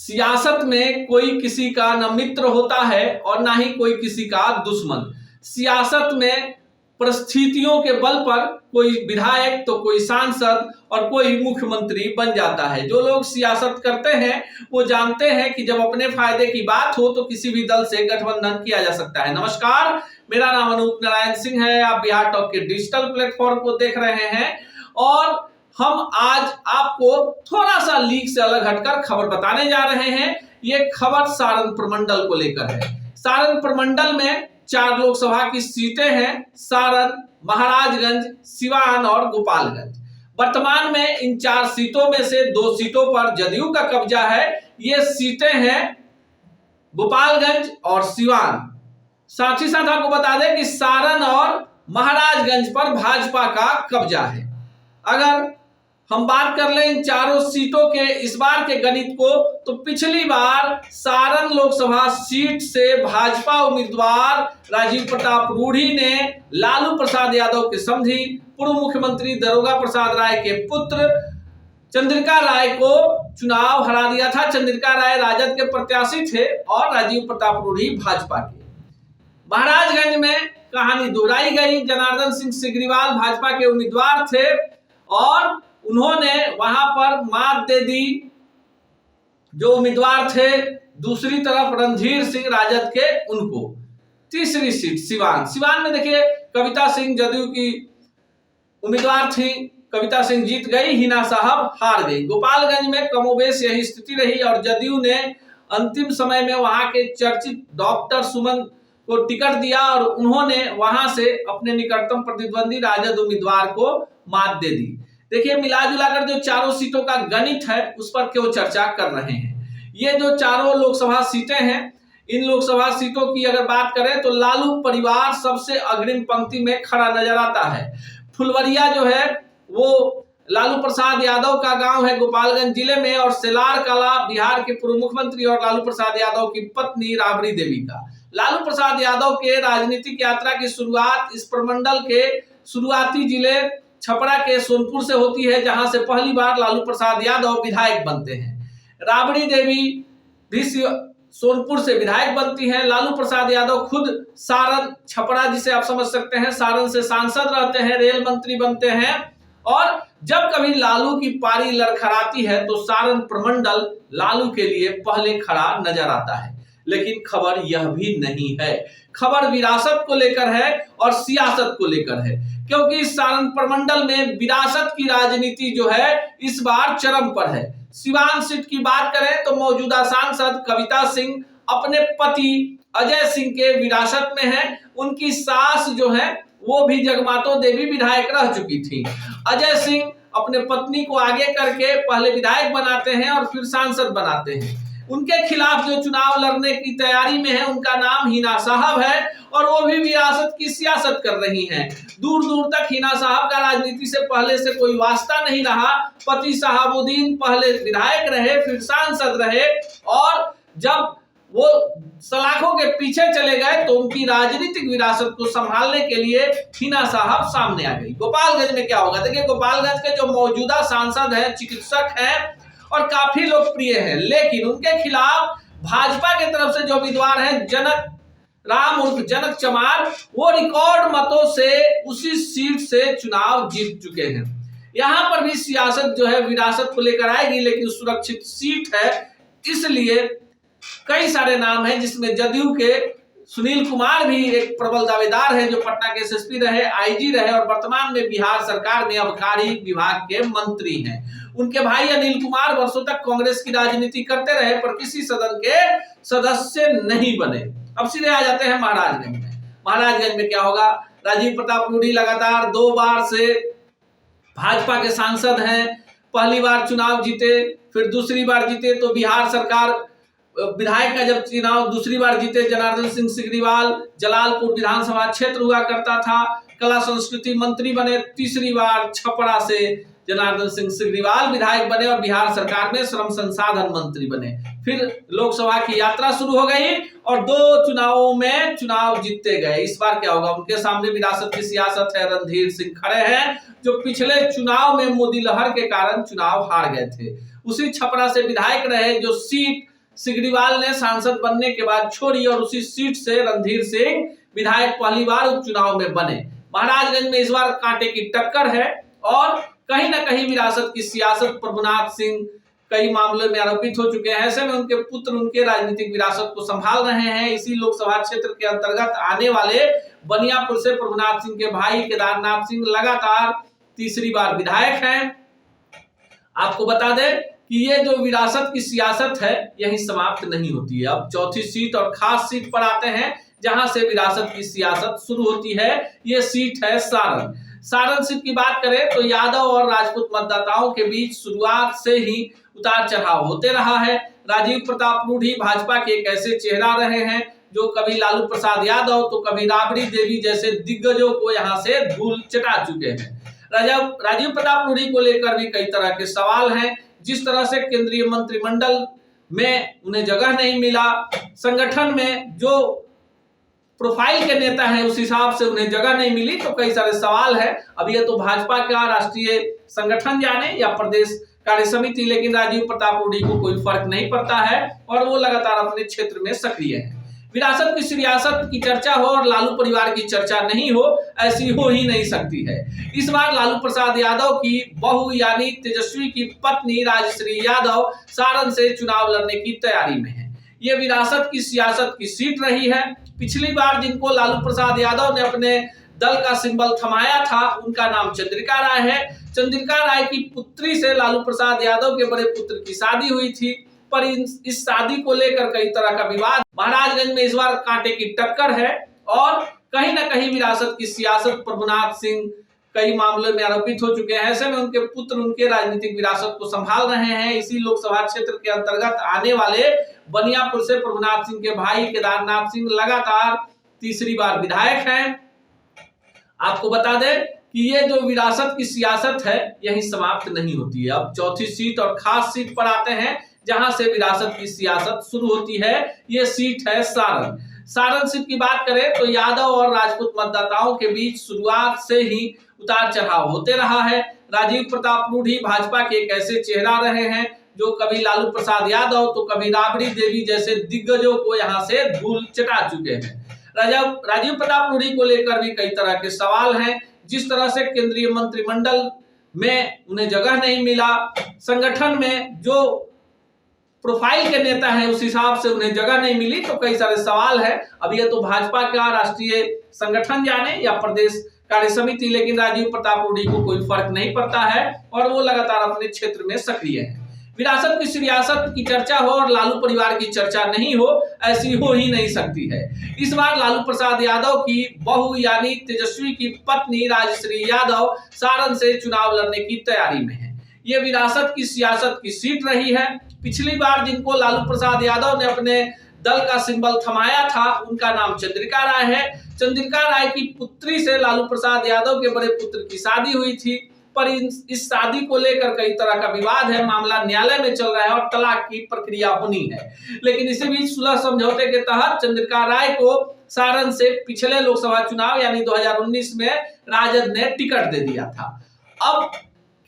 सियासत में कोई किसी का न मित्र होता है और ना ही कोई किसी का दुश्मन। सियासत में परिस्थितियों के बल पर कोई विधायक तो कोई सांसद और कोई मुख्यमंत्री बन जाता है। जो लोग सियासत करते हैं वो जानते हैं कि जब अपने फायदे की बात हो तो किसी भी दल से गठबंधन किया जा सकता है। नमस्कार, मेरा नाम अनूप नारायण सिंह है। आप बिहार टॉक के डिजिटल प्लेटफॉर्म को देख रहे हैं और हम आज आपको थोड़ा सा लीक से अलग हटकर खबर बताने जा रहे हैं। ये खबर सारण प्रमंडल को लेकर है। सारण प्रमंडल में 4 लोकसभा की सीटें हैं, सारण, महाराजगंज, सिवान और गोपालगंज। वर्तमान में इन 4 सीटों में से 2 सीटों पर जदयू का कब्जा है। ये सीटें हैं गोपालगंज और सिवान। साथ ही साथ आपको बता दें कि सारण और महाराजगंज पर भाजपा का कब्जा है। अगर हम बात कर लें इन 4 सीटों के इस बार के गणित को, तो पिछली बार सारण लोकसभा सीट से भाजपा उम्मीदवार राजीव प्रताप रूढ़ी ने लालू प्रसाद यादव के समधी पूर्व मुख्यमंत्री दारोगा प्रसाद राय के पुत्र चंद्रिका राय को चुनाव हरा दिया था। चंद्रिका राय राजद के प्रत्याशी थे और राजीव प्रताप रूढ़ी भाजपा के। महाराजगंज में कहानी दोहराई गई। जनार्दन सिंह सिग्रीवाल भाजपा के उम्मीदवार थे और उन्होंने वहां पर मात दे दी जो उम्मीदवार थे। दूसरी तरफ रणधीर सिंह राजद के, उनको। तीसरी सीट सिवान में देखिए कविता सिंह जदयू की उम्मीदवार थी, कविता सिंह जीत गई, हिना साहब हार गई। गोपालगंज में कमोबेश यही स्थिति रही और जदयू ने अंतिम समय में वहां के चर्चित डॉक्टर सुमन को टिकट दिया और उन्होंने वहां से अपने निकटतम प्रतिद्वंदी राजद उम्मीदवार को मात दे दी। देखिए मिला जुलाकर जो 4 सीटों का गणित है उस पर क्यों चर्चा कर रहे हैं। ये जो 4 लोकसभा सीटें हैं, इन लोकसभा सीटों की अगर बात करें तो लालू परिवार सबसे अग्रिम पंक्ति में खड़ा नजर आता है। फुलवरिया जो है वो लालू प्रसाद यादव का गांव है गोपालगंज जिले में, और सेलार कला बिहार के पूर्व मुख्यमंत्री और लालू प्रसाद यादव की पत्नी राबड़ी देवी का। लालू प्रसाद यादव के राजनीतिक यात्रा की शुरुआत इस प्रमंडल के शुरुआती जिले छपरा के सोनपुर से होती है, जहां से पहली बार लालू प्रसाद यादव विधायक बनते हैं। राबड़ी देवी भी सोनपुर से विधायक बनती हैं। लालू प्रसाद यादव खुद सारण, छपरा जिसे आप समझ सकते हैं, सारण से सांसद रहते हैं, रेल मंत्री बनते हैं। और जब कभी लालू की पारी लड़खड़ाती है तो सारण प्रमंडल लालू के लिए पहले खड़ा नजर आता है। लेकिन खबर यह भी नहीं है। खबर विरासत को लेकर है और सियासत को लेकर है, क्योंकि सारण प्रमंडल में विरासत की राजनीति जो है इस बार चरम पर है। सिवान सीट की बात करें तो मौजूदा सांसद कविता सिंह अपने पति अजय सिंह के विरासत में है। उनकी सास जो है वो भी जगमातो देवी विधायक रह चुकी थी। अजय सिंह अपने पत्नी को आगे करके पहले विधायक बनाते हैं और फिर सांसद बनाते हैं। उनके खिलाफ जो चुनाव लड़ने की तैयारी में है उनका नाम हिना साहब है और वो भी विरासत की सियासत कर रही हैं। दूर दूर तक हिना साहब का राजनीति से पहले से कोई वास्ता नहीं रहा। पति साहबुद्दीन पहले विधायक रहे, फिर सांसद रहे, और जब वो सलाखों के पीछे चले गए तो उनकी राजनीतिक विरासत को संभालने के लिए हिना साहब सामने आ गई। गोपालगंज में क्या होगा, देखिए गोपालगंज के जो मौजूदा सांसद हैं चिकित्सक हैं और काफी लोकप्रिय है, लेकिन उनके खिलाफ भाजपा की तरफ से जो उम्मीदवार हैं जनक राम उर्फ जनक चमार, वो रिकॉर्ड मतों से उसी सीट से चुनाव जीत चुके हैं। यहां पर भी सियासत जो है विरासत को लेकर आएगी, लेकिन सुरक्षित सीट है, इसलिए कई सारे नाम हैं, जिसमें जदयू के सुनील कुमार भी एक प्रबल दावेदार है, जो पटना के एसएसपी रहे, आईजी रहे और वर्तमान में बिहार सरकार में आबकारी विभाग के मंत्री हैं। उनके भाई अनिल कुमार वर्षों तक कांग्रेस की राजनीति करते रहे पर किसी सदन के सदस्य नहीं बने। अब सीधे आ जाते हैं महाराजगंज में। महाराजगंज में क्या होगा, राजीव प्रताप रूढ़ी लगातार 2 बार से भाजपा के सांसद हैं। पहली बार चुनाव जीते, फिर दूसरी बार जीते तो बिहार सरकार विधायक का जब चुनाव दूसरी बार जीते, जनार्दन सिंह सिग्रीवाल जलालपुर विधानसभा क्षेत्र हुआ करता था, कला संस्कृति मंत्री बने। तीसरी बार छपरा से जनार्दन सिंह सिग्रीवाल विधायक बने और बिहार सरकार में श्रम संसाधन मंत्री बने। फिर लोकसभा की यात्रा शुरू हो गई और 2 चुनावों में चुनाव जीतते गए। इस बार क्या होगा, उनके सामने विरासत की सियासत है। रणधीर सिंह खड़े हैं जो पिछले चुनाव में मोदी लहर के कारण चुनाव हार गए थे। उसी छपरा से विधायक रहे जो सीट सिग्रीवाल ने सांसद बनने के बाद छोड़ी और उसी सीट से रणधीर सिंह विधायक पहली बार उपचुनाव में बने। महाराजगंज में इस बार कांटे की टक्कर है और कहीं ना कहीं विरासत की सियासत प्रभुनाथ सिंह कई मामलों में आरोपित हो चुके हैं। ऐसे में उनके पुत्र उनके राजनीतिक विरासत को संभाल रहे हैं। इसी लोकसभा क्षेत्र के अंतर्गत आने वाले बनियापुर से प्रभुनाथ सिंह के भाई केदारनाथ सिंह लगातार तीसरी बार विधायक हैं। आपको बता दें कि ये जो विरासत की सियासत है यही समाप्त नहीं होती है। अब चौथी सीट और खास सीट पर आते हैं जहां से विरासत की सियासत शुरू होती है। ये सीट है सारण। सारण सीट की बात करें तो यादव और राजपूत मतदाताओं के बीच शुरुआत से ही उतार चढ़ाव होते रहा है। राजीव प्रताप रूढ़ी भाजपा के एक ऐसे चेहरा रहे हैं जो कभी लालू प्रसाद यादव तो कभी राबड़ी देवी जैसे दिग्गजों को यहां से धूल चटा चुके हैं। राजीव प्रताप रूढ़ी को लेकर भी कई तरह के सवाल हैं। जिस तरह से केंद्रीय मंत्रिमंडल में उन्हें जगह नहीं मिला, संगठन में जो प्रोफाइल के नेता हैं उस हिसाब से उन्हें जगह नहीं मिली, तो कई सारे सवाल है। अब ये तो भाजपा का राष्ट्रीय संगठन जाने या प्रदेश कार्य समिति, लेकिन राजीव प्रताप रूढ़ी को कोई फर्क नहीं पड़ता है और वो लगातार अपने क्षेत्र में सक्रिय है। विरासत की सियासत की चर्चा हो और लालू परिवार की चर्चा नहीं हो, ऐसी हो ही नहीं सकती है। इस बार लालू प्रसाद यादव की बहू यानी तेजस्वी की पत्नी राजश्री यादव सारण से चुनाव लड़ने की तैयारी में है। ये विरासत की सियासत की सीट रही है। पिछली बार जिनको लालू प्रसाद यादव ने अपने दल का सिंबल थमाया था उनका नाम चंद्रिका राय है। चंद्रिका राय की पुत्री से लालू प्रसाद यादव के बड़े पुत्र की शादी हुई थी, पर इस शादी को लेकर कई तरह का विवाद। महाराजगंज में इस बार कांटे की टक्कर है और कहीं ना कहीं विरासत की सियासत प्रभुनाथ सिंह कई मामलों में आरोपित हो चुके हैं। ऐसे में उनके पुत्र उनके राजनीतिक विरासत को संभाल रहे हैं। इसी लोकसभा क्षेत्र के अंतर्गत आने वाले बनियापुर से प्रभुनाथ सिंह के भाई केदारनाथ सिंह लगातार तीसरी बार विधायक हैं। आपको बता दें कि ये जो विरासत की सियासत है यही समाप्त नहीं होती है। अब चौथी सीट और खास सीट पर आते हैं जहां से विरासत की सियासत शुरू होती है। ये सीट है सारण। सारण सीट की बात करें तो यादव और राजपूत मतदाताओं के बीच शुरुआत से ही उतार चढ़ाव होते रहा है। राजीव प्रताप रूढ़ी भाजपा के एक ऐसे चेहरा रहे हैं जो कभी लालू प्रसाद यादव तो कभी राबड़ी देवी जैसे दिग्गजों को यहां से धूल चटा चुके हैं। राजीव प्रताप रूढ़ी को लेकर भी कई तरह के सवाल हैं। जिस तरह से केंद्रीय मंत्रिमंडल में उन्हें जगह नहीं मिला, संगठन में जो प्रोफाइल के नेता हैं उस हिसाब से उन्हें जगह नहीं मिली, तो कई सारे सवाल है। अब ये तो भाजपा का राष्ट्रीय संगठन जाने या प्रदेश कार्य समिति, लेकिन राजीव प्रताप रूढ़ी को कोई फर्क नहीं पड़ता है और वो लगातार अपने क्षेत्र में सक्रिय है। विरासत की सियासत की चर्चा हो और लालू परिवार की चर्चा नहीं हो, ऐसी हो ही नहीं सकती है। इस बार लालू प्रसाद यादव की बहू यानी तेजस्वी की पत्नी राजश्री यादव सारण से चुनाव लड़ने की तैयारी में है। ये विरासत की सियासत की सीट रही है। पिछली बार जिनको लालू प्रसाद यादव ने अपने दल का सिंबल थमाया था उनका नाम चंद्रिका राय है। चंद्रिका राय की पुत्री से लालू प्रसाद यादव के बड़े पुत्र की शादी हुई थी, पर इस शादी को लेकर कई तरह का विवाद है। मामला न्यायालय में चल रहा है और तलाक की प्रक्रिया होनी है। लेकिन इसी बीच सुलह समझौते के तहत चंद्रिका राय को सारण से पिछले लोकसभा चुनाव यानी 2019 में राजद ने टिकट दे दिया था। अब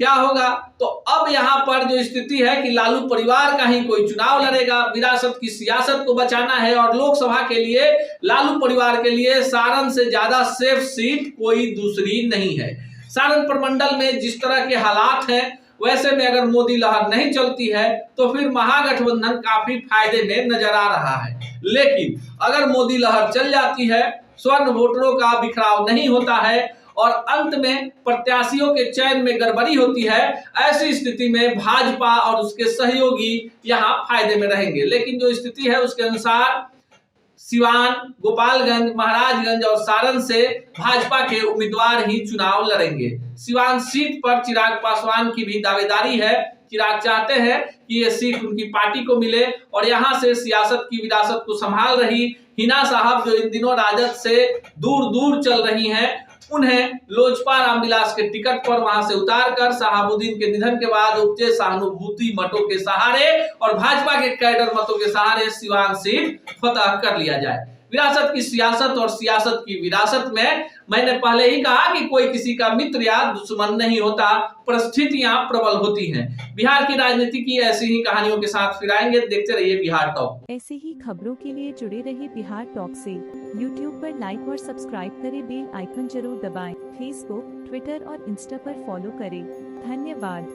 क्या होगा? तो अब यहाँ पर जो स्थिति है कि लालू परिवार का ही कोई चुनाव लड़ेगा। विरासत की सियासत को बचाना है और लोकसभा के लिए लालू परिवार के लिए सारण से ज्यादा सेफ सीट कोई दूसरी नहीं है। सारण प्रमंडल में जिस तरह के हालात हैं, वैसे में अगर मोदी लहर नहीं चलती है तो फिर महागठबंधन काफी फायदे में नजर आ रहा है। लेकिन अगर मोदी लहर चल जाती है, स्वर्ण वोटरों का बिखराव नहीं होता है और अंत में प्रत्याशियों के चयन में गड़बड़ी होती है, ऐसी स्थिति में भाजपा और उसके सहयोगी यहां फायदे में रहेंगे। लेकिन जो स्थिति है उसके अनुसार सिवान, गोपालगंज, महाराजगंज और सारण से भाजपा के उम्मीदवार ही चुनाव लड़ेंगे। सिवान सीट पर चिराग पासवान की भी दावेदारी है। चिराग चाहते हैं कि ये सीट उनकी पार्टी को मिले और यहां से सियासत की विरासत को संभाल रही हिना साहब, जो इन दिनों राजद से दूर दूर चल रही हैं, उन्हें लोजपा रामविलास के टिकट पर वहां से उतारकर शहाबुद्दीन के निधन के बाद उपजे सहानुभूति मतों के सहारे और भाजपा के कैडर मतों के सहारे सिवान सीट फतह कर लिया जाए। विरासत की सियासत और सियासत की विरासत में मैंने पहले ही कहा कि कोई किसी का मित्र या दुश्मन नहीं होता, परिस्थितियां प्रबल होती हैं। बिहार की राजनीति की ऐसी ही कहानियों के साथ फिर आएंगे। देखते रहिए बिहार टॉक। ऐसे ही खबरों के लिए जुड़े रहिए बिहार टॉक से। यूट्यूब पर लाइक और सब्सक्राइब करें, बेल आइकन जरूर दबाएं। फेसबुक, ट्विटर और इंस्टा पर फॉलो करें। धन्यवाद।